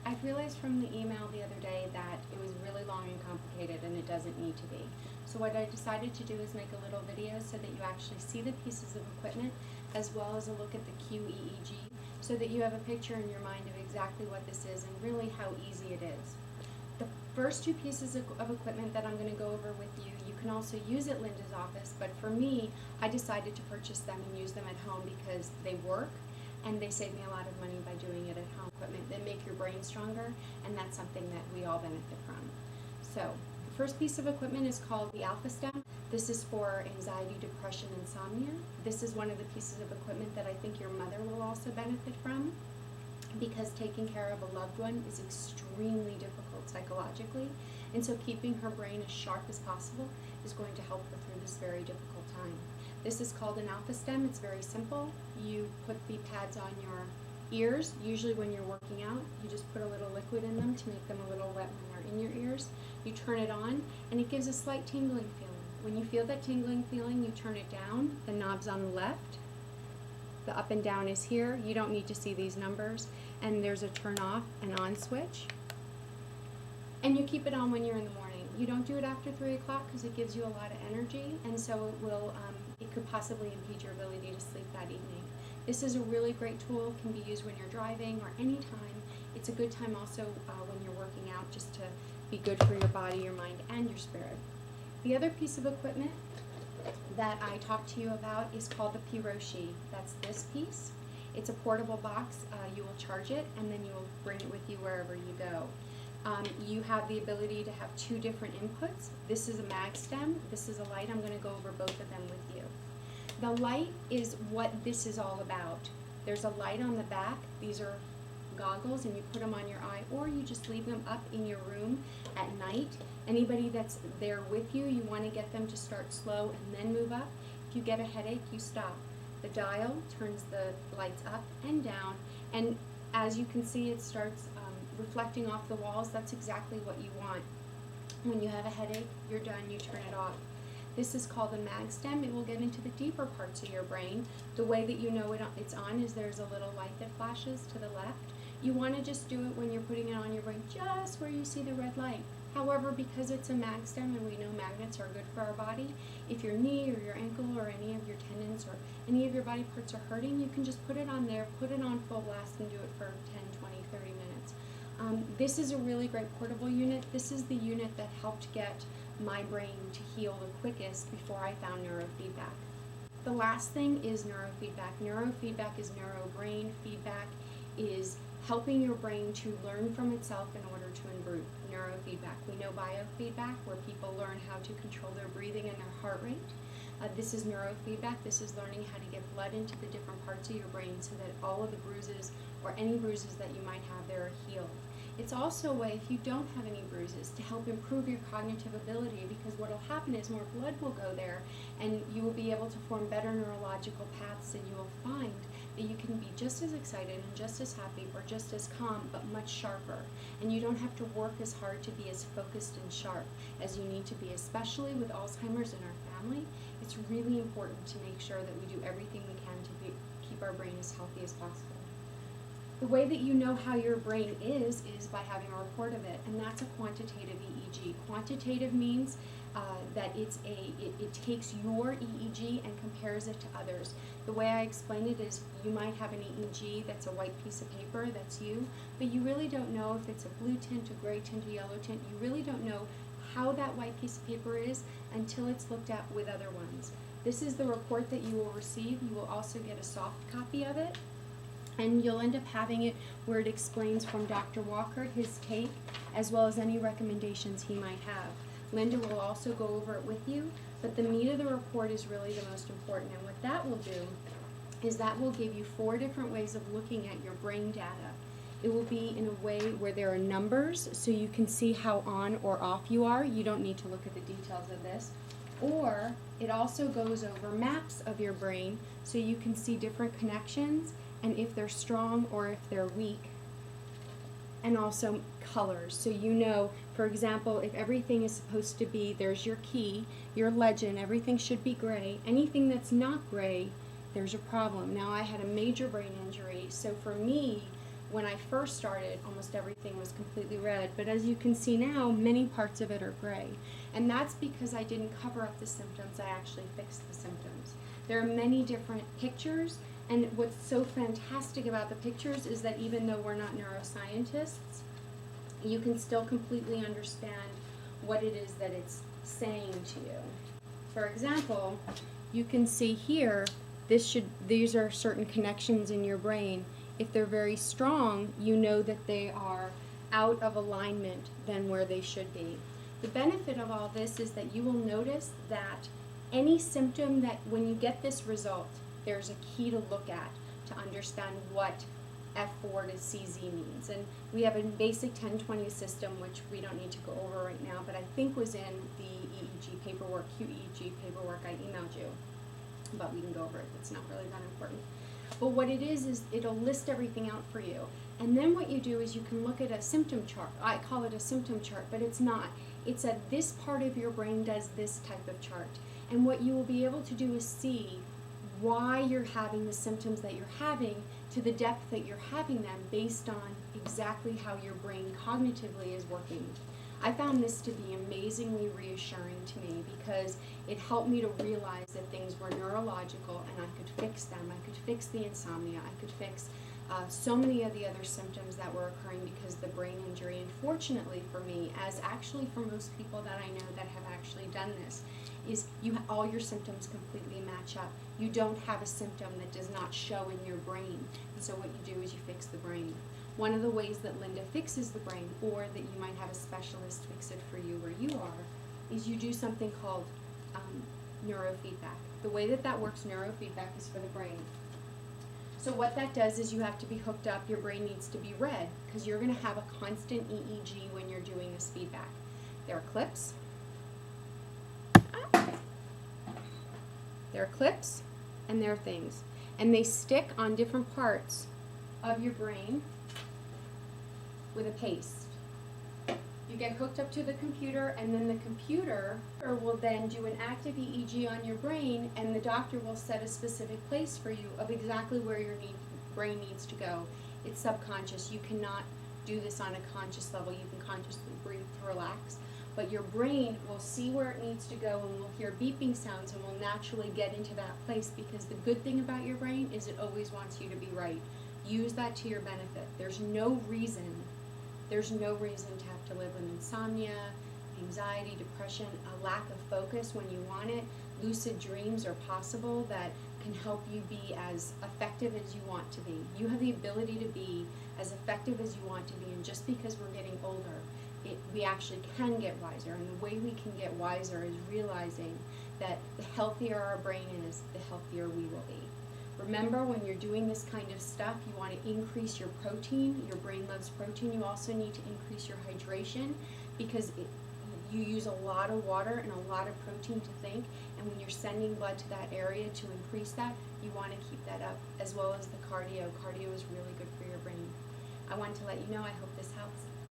I realized from the email the other day that it was really long and complicated, and it doesn't need to be. So what I decided to do is make a little video so that you actually see the pieces of equipment as well as a look at the QEEG, so that you have a picture in your mind of exactly what this is and really how easy it is. The first two pieces of equipment that I'm going to go over with you, you can also use at Linda's office, but for me, I decided to purchase them and use them at home because they work and they save me a lot of money by doing it at home. Equipment that make your brain stronger, and that's something that we all benefit from. So, the first piece of equipment is called the alpha-stim. This is for anxiety, depression, insomnia. This is one of the pieces of equipment that I think your mother will also benefit from, because taking care of a loved one is extremely difficult psychologically, and so keeping her brain as sharp as possible is going to help her through this very difficult time. This is called an alpha-stim. It's very simple. You put the pads on your ears. Usually when you're working out, you just put a little liquid in them to make them a little wet when they're in your ears. You turn it on, and it gives a slight tingling feeling. When you feel that tingling feeling, you turn it down. The knob's on the left. The up and down is here. You don't need to see these numbers. And there's a turn off and on switch. And you keep it on when you're in the morning. You don't do it after 3 o'clock because it gives you a lot of energy, and so it could possibly impede your ability to sleep that evening. This is a really great tool. It can be used when you're driving or any time. It's a good time also when you're working out, just to be good for your body, your mind, and your spirit. The other piece of equipment that I talked to you about is called the PRoshi. That's this piece. It's a portable box. You will charge it, and then you will bring it with you wherever you go. You have the ability to have two different inputs. This is a mag stem. This is a light. I'm going to go over both of them with you. The light is what this is all about. There's a light on the back. These are goggles, and you put them on your eye, or you just leave them up in your room at night. Anybody that's there with you, you want to get them to start slow and then move up. If you get a headache, you stop. The dial turns the lights up and down, and as you can see, it starts reflecting off the walls. That's exactly what you want. When you have a headache, you're done, you turn it off. This is called a mag stem. It will get into the deeper parts of your brain. The way that you know it's on is there's a little light that flashes to the left. You want to just do it when you're putting it on your brain, just where you see the red light. However, because it's a mag stem and we know magnets are good for our body, if your knee or your ankle or any of your tendons or any of your body parts are hurting, you can just put it on there, put it on full blast, and do it for 10, 20, 30 minutes. This is a really great portable unit. This is the unit that helped get my brain to heal the quickest before I found neurofeedback. The last thing is neurofeedback. Neurofeedback is neurobrain. Feedback is helping your brain to learn from itself in order to improve. Neurofeedback. We know biofeedback, where people learn how to control their breathing and their heart rate. This is neurofeedback. This is learning how to get blood into the different parts of your brain so that all of the bruises or any bruises that you might have there are healed. It's also a way, if you don't have any bruises, to help improve your cognitive ability, because what will happen is more blood will go there and you will be able to form better neurological paths, and you will find that you can be just as excited and just as happy or just as calm, but much sharper. And you don't have to work as hard to be as focused and sharp as you need to be, especially with Alzheimer's in our family. It's really important to make sure that we do everything we can to keep our brain as healthy as possible. The way that you know how your brain is by having a report of it, and that's a quantitative EEG. Quantitative means that it takes your EEG and compares it to others. The way I explain it is, you might have an EEG that's a white piece of paper, that's you, but you really don't know if it's a blue tint, a gray tint, a yellow tint. You really don't know how that white piece of paper is until it's looked at with other ones. This is the report that you will receive. You will also get a soft copy of it, and you'll end up having it where it explains from Dr. Walker his take, as well as any recommendations he might have. Linda will also go over it with you, but the meat of the report is really the most important. And what that will do is that will give you 4 different ways of looking at your brain data. It will be in a way where there are numbers, so you can see how on or off you are. You don't need to look at the details of this. Or it also goes over maps of your brain, so you can see different connections and if they're strong or if they're weak. And also colors, so you know, for example, if everything is supposed to be, there's your key, your legend, everything should be gray. Anything that's not gray, there's a problem. Now, I had a major brain injury, so for me, when I first started, almost everything was completely red, but as you can see now, many parts of it are gray. And that's because I didn't cover up the symptoms, I actually fixed the symptoms. There are many different pictures, and what's so fantastic about the pictures is that even though we're not neuroscientists, you can still completely understand what it is that it's saying to you. For example, you can see here, these are certain connections in your brain. If they're very strong, you know that they are out of alignment than where they should be. The benefit of all this is that you will notice that any symptom that when you get this result, there's a key to look at to understand what F4 to CZ means. And we have a basic 1020 system, which we don't need to go over right now, but I think was in the EEG paperwork, QEEG paperwork I emailed you. But we can go over it, it's not really that important. But what it is it'll list everything out for you. And then what you do is you can look at a symptom chart. I call it a symptom chart, but it's not. It's that this part of your brain does this type of chart. And what you will be able to do is see why you're having the symptoms that you're having to the depth that you're having them based on exactly how your brain cognitively is working. I found this to be amazingly reassuring to me because it helped me to realize that things were neurological and I could fix them. I could fix the insomnia. I could fix so many of the other symptoms that were occurring because of the brain injury. And fortunately for me, as actually for most people that I know that have actually done this, is all your symptoms completely match up. You don't have a symptom that does not show in your brain. And so what you do is you fix the brain. One of the ways that Linda fixes the brain, or that you might have a specialist fix it for you where you are, is you do something called neurofeedback. The way that works, neurofeedback, is for the brain. So what that does is you have to be hooked up, your brain needs to be read, because you're going to have a constant EEG when you're doing this feedback. There are clips. There are clips and there are things. And they stick on different parts of your brain with a paste. You get hooked up to the computer, and then the computer will then do an active EEG on your brain, and the doctor will set a specific place for you of exactly where your brain needs to go. It's subconscious. You cannot do this on a conscious level. You can consciously breathe to relax, but your brain will see where it needs to go and will hear beeping sounds and will naturally get into that place, because the good thing about your brain is it always wants you to be right. Use that to your benefit. There's no reason to have to live with insomnia, anxiety, depression, a lack of focus when you want it. Lucid dreams are possible that can help you be as effective as you want to be. You have the ability to be as effective as you want to be, and just because we're getting older, we actually can get wiser. And the way we can get wiser is realizing that the healthier our brain is, the healthier we will be. Remember, when you're doing this kind of stuff, you want to increase your protein. Your brain loves protein. You also need to increase your hydration, because you use a lot of water and a lot of protein to think, and when you're sending blood to that area to increase that, you want to keep that up, as well as the cardio. Cardio is really good for your brain. I wanted to let you know. I hope this helps.